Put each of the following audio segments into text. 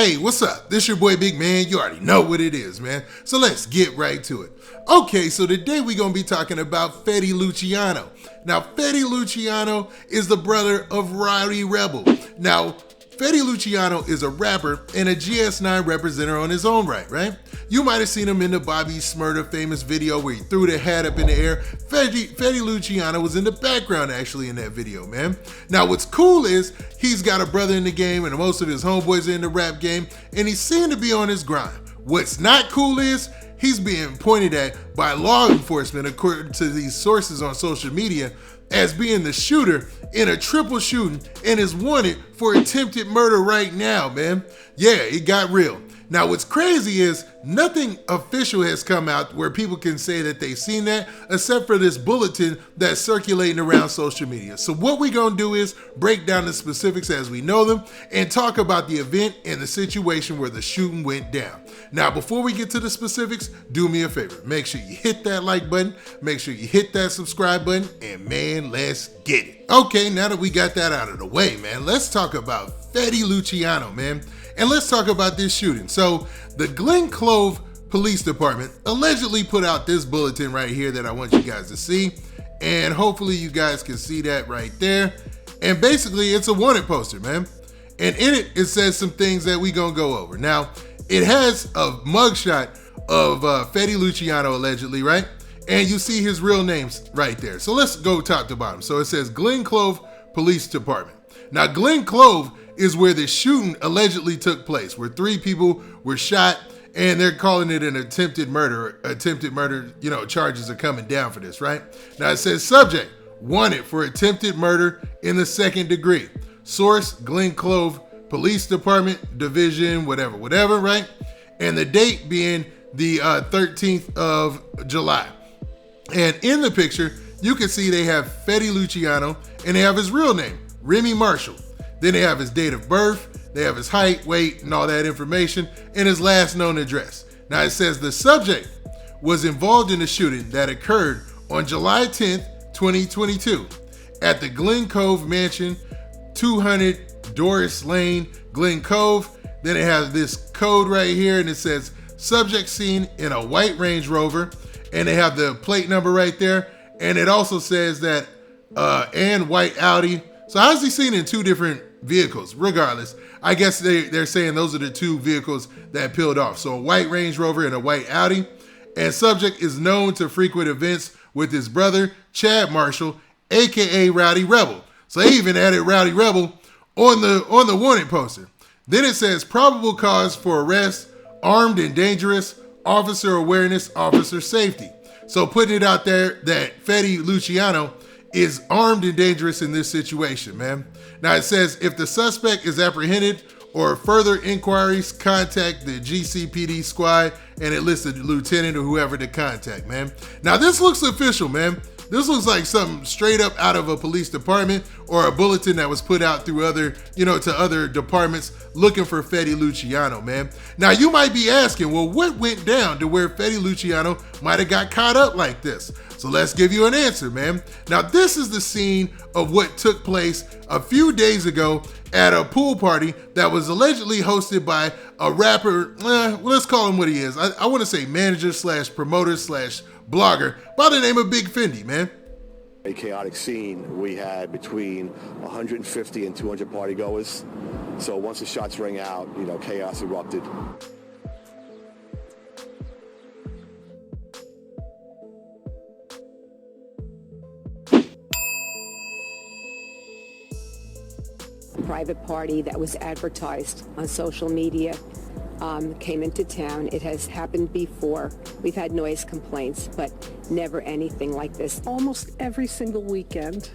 Hey, what's up? This your boy Big Man. You already know what it is, man. So let's get right to it. Okay, so today we're going to be talking about Fetty Luciano. Now, Fetty Luciano is the brother of Rowdy Rebel. Now, Fetty Luciano is a rapper and a GS9 representative on his own right? You might have seen him in the Bobby Shmurda famous video where he threw the hat up in the air. Fetty Luciano was in the background actually in that video, man. Now what's cool is he's got a brother in the game and most of his homeboys are in the rap game and he seemed to be on his grind. What's not cool is he's being pointed at by law enforcement according to these sources on social media as being the shooter in a triple shooting and is wanted for attempted murder right now, man. Yeah, it got real. Now, what's crazy is nothing official has come out where people can say that they've seen that, except for this bulletin that's circulating around social media. So what we're gonna do is break down the specifics as we know them and talk about the event and the situation where the shooting went down. Now, before we get to the specifics, do me a favor. Make sure you hit that like button, make sure you hit that subscribe button, and man, let's get it. Okay, now that we got that out of the way, man, let's talk about Fetty Luciano, man. And let's talk about this shooting. So the Glen Clove Police Department allegedly put out this bulletin right here that I want you guys to see. And hopefully you guys can see that right there. And basically it's a wanted poster, man. And in it, it says some things that we gonna go over. Now, it has a mugshot of Fetty Luciano allegedly, right? And you see his real names right there. So let's go top to bottom. So it says Glen Clove Police Department. Now, Glen Clove is where the shooting allegedly took place, where 3 people were shot, and they're calling it an attempted murder. Attempted murder, charges are coming down for this, right? Now it says subject, wanted for attempted murder in the 2nd degree. Source, Glen Clove Police Department, Division, whatever, right? And the date being the 13th of July. And in the picture, you can see they have Fetty Luciano, and they have his real name, Remy Marshall. Then they have his date of birth, they have his height, weight, and all that information, and his last known address. Now it says the subject was involved in the shooting that occurred on July 10th, 2022 at the Glen Cove Mansion, 200 Doris Lane, Glen Cove. Then it has this code right here, and it says subject seen in a white Range Rover, and they have the plate number right there, and it also says that and white Audi. So how's he seen in 2 different vehicles? Regardless, I guess they're saying those are the 2 vehicles that peeled off. So a white Range Rover and a white Audi. And subject is known to frequent events with his brother, Chad Marshall, aka Rowdy Rebel. So they even added Rowdy Rebel on the wanted poster. Then it says probable cause for arrest, armed and dangerous, officer awareness, officer safety. So putting it out there that Fetty Luciano is armed and dangerous in this situation, man. Now it says if the suspect is apprehended or further inquiries, contact the GCPD squad, and it lists the lieutenant or whoever to contact, man. Now this looks official, man. This looks like something straight up out of a police department or a bulletin that was put out through to other departments looking for Fetty Luciano, man. Now you might be asking, well, what went down to where Fetty Luciano might have got caught up like this? So let's give you an answer, man. Now this is the scene of what took place a few days ago at a pool party that was allegedly hosted by a rapper, let's call him what he is. I want to say manager / promoter / blogger by the name of Big Fendi, man. A chaotic scene. We had between 150 and 200 partygoers. So once the shots rang out, chaos erupted. Private party that was advertised on social media came into town. It has happened before. We've had noise complaints, but never anything like this. Almost every single weekend.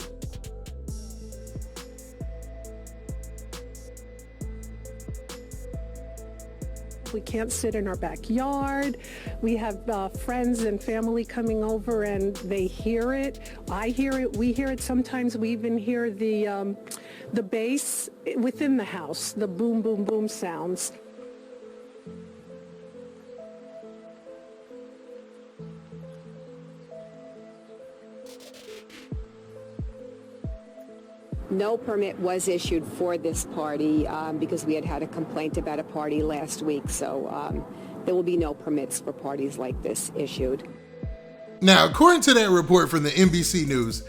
We can't sit in our backyard. We have friends and family coming over and they hear it. I hear it. We hear it. Sometimes we even hear the bass within the house, the boom, boom, boom sounds. No permit was issued for this party because we had a complaint about a party last week, so there will be no permits for parties like this issued. Now, according to that report from the NBC News,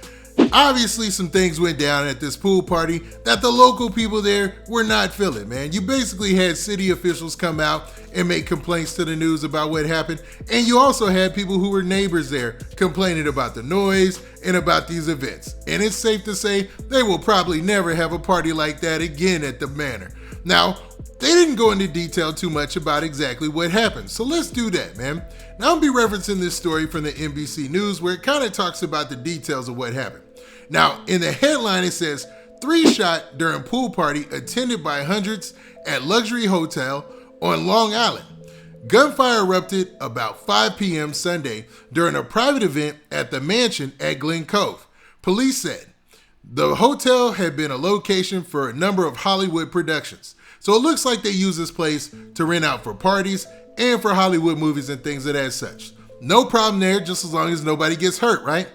obviously some things went down at this pool party that the local people there were not feeling, man. You basically had city officials come out and make complaints to the news about what happened, and you also had people who were neighbors there complaining about the noise and about these events. And it's safe to say they will probably never have a party like that again at the manor. Now, they didn't go into detail too much about exactly what happened, so let's do that, man. Now I'll be referencing this story from the NBC News where it kind of talks about the details of what happened. Now, in the headline it says, 3 shot during pool party attended by hundreds at luxury hotel on Long Island. Gunfire erupted about 5 p.m. Sunday during a private event at the mansion at Glen Cove. Police said the hotel had been a location for a number of Hollywood productions. So it looks like they use this place to rent out for parties and for Hollywood movies and things of that such. No problem there, just as long as nobody gets hurt, right?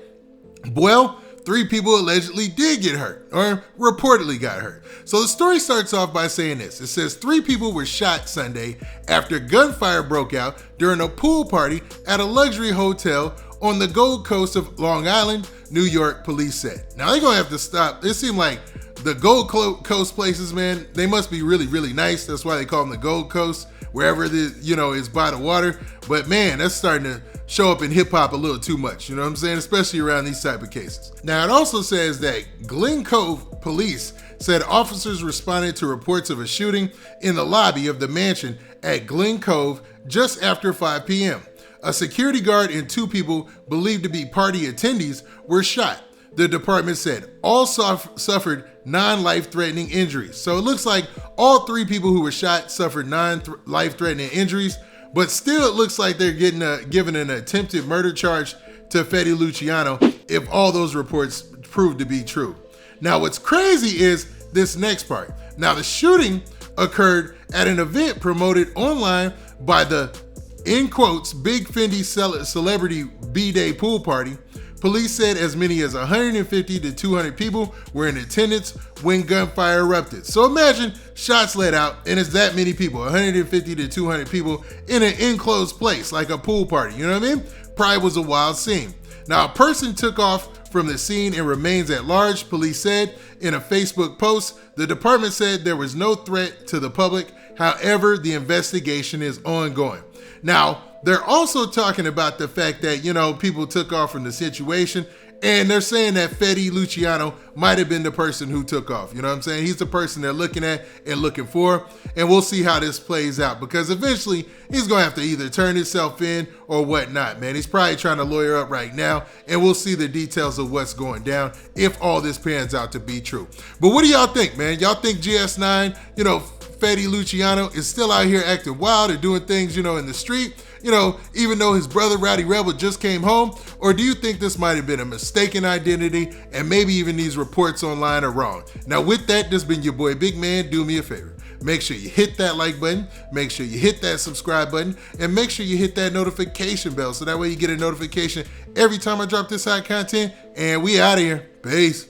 Well, 3 people allegedly did get hurt, or reportedly got hurt. So the story starts off by saying this. It says 3 people were shot Sunday after gunfire broke out during a pool party at a luxury hotel on the Gold Coast of Long Island, New York, police said. Now they're gonna have to stop. It seemed like the Gold Coast places, man, they must be really, really nice. That's why they call them the Gold Coast, wherever is by the water. But man, that's starting to show up in hip hop a little too much, you know what I'm saying? Especially around these type of cases. Now it also says that Glen Cove police said officers responded to reports of a shooting in the lobby of the mansion at Glen Cove just after 5 p.m. A security guard and 2 people believed to be party attendees were shot. The department said all suffered non-life-threatening injuries. So it looks like all 3 people who were shot suffered non-life-threatening injuries, but still it looks like they're given an attempted murder charge to Fetty Luciano if all those reports prove to be true. Now what's crazy is this next part. Now the shooting occurred at an event promoted online by the, in quotes, Big Fendi Celebrity B-Day Pool Party. Police said as many as 150 to 200 people were in attendance when gunfire erupted. So imagine shots let out and it's that many people, 150 to 200 people in an enclosed place like a pool party, you know what I mean? Probably was a wild scene. Now a person took off from the scene and remains at large, police said in a Facebook post. The department said there was no threat to the public. However, the investigation is ongoing. Now, they're also talking about the fact that, people took off from the situation, and they're saying that Fetty Luciano might have been the person who took off. You know what I'm saying? He's the person they're looking at and looking for, and we'll see how this plays out, because eventually he's going to have to either turn himself in or whatnot, man. He's probably trying to lawyer up right now, and we'll see the details of what's going down if all this pans out to be true. But what do y'all think, man? Y'all think GS9, Fetty Luciano is still out here acting wild and doing things, in the street, even though his brother Rowdy Rebel just came home? Or do you think this might have been a mistaken identity and maybe even these reports online are wrong? Now with that, this has been your boy Big Man. Do me a favor. Make sure you hit that like button, make sure you hit that subscribe button, and make sure you hit that notification bell so that way you get a notification every time I drop this hot content. And we out of here. Peace.